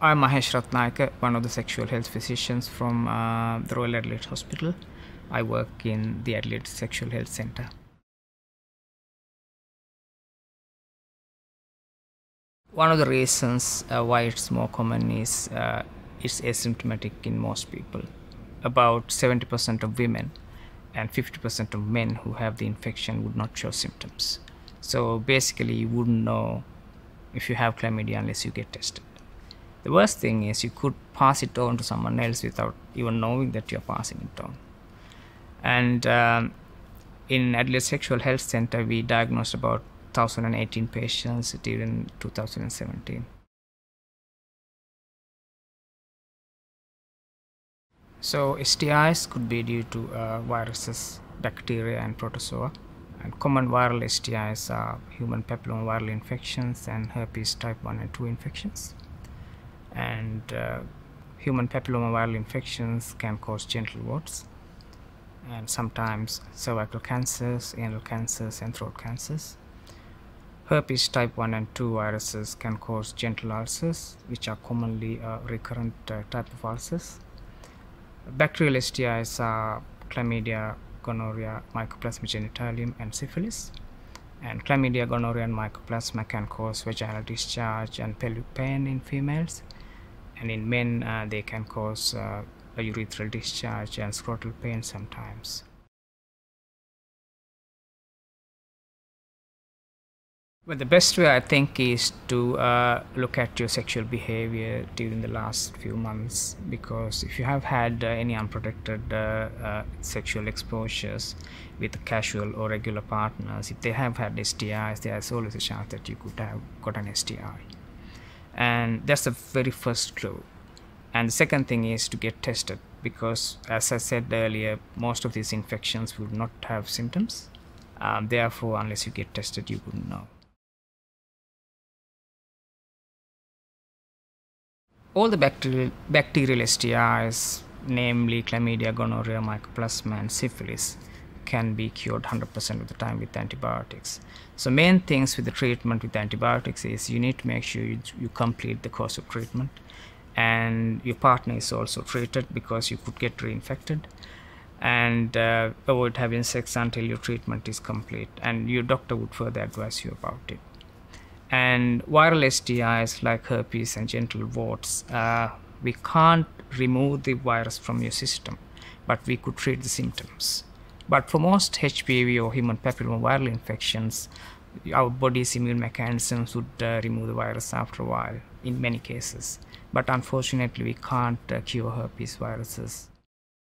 I'm Mahesh Ratnayaka, one of the sexual health physicians from the Royal Adelaide Hospital. I work in the Adelaide Sexual Health Centre. One of the reasons why it's more common is it's asymptomatic in most people. About 70% of women and 50% of men who have the infection would not show symptoms. So basically, you wouldn't know if you have chlamydia unless you get tested. The worst thing is you could pass it on to someone else without even knowing that you're passing it on. And in Adelaide Sexual Health Centre, we diagnosed about 1,018 patients during 2017. So STIs could be due to viruses, bacteria and protozoa. And common viral STIs are human papillomaviral infections and herpes type 1 and 2 infections. And human papillomaviral infections can cause genital warts and sometimes cervical cancers, anal cancers and throat cancers. Herpes type 1 and 2 viruses can cause genital ulcers, which are commonly a recurrent type of ulcers. Bacterial STIs are chlamydia, gonorrhea, mycoplasma genitalium and syphilis. And chlamydia, gonorrhea and mycoplasma can cause vaginal discharge and pelvic pain in females. And in men, they can cause a urethral discharge and scrotal pain sometimes. Well, the best way I think is to look at your sexual behavior during the last few months, because if you have had any unprotected sexual exposures with casual or regular partners, if they have had STIs, there's always a chance that you could have got an STI. And that's the very first clue. And the second thing is to get tested, because as I said earlier, most of these infections would not have symptoms. Therefore, unless you get tested, you wouldn't know. All the bacterial STIs, namely chlamydia, gonorrhea, mycoplasma and syphilis, can be cured 100% of the time with antibiotics. So main things with the treatment with antibiotics is you need to make sure you complete the course of treatment, and your partner is also treated because you could get reinfected, and avoid having sex until your treatment is complete, and your doctor would further advise you about it. And viral STIs like herpes and genital warts, we can't remove the virus from your system, but we could treat the symptoms. But for most HPV or human papillomaviral infections, our body's immune mechanisms would remove the virus after a while in many cases. But unfortunately, we can't cure herpes viruses.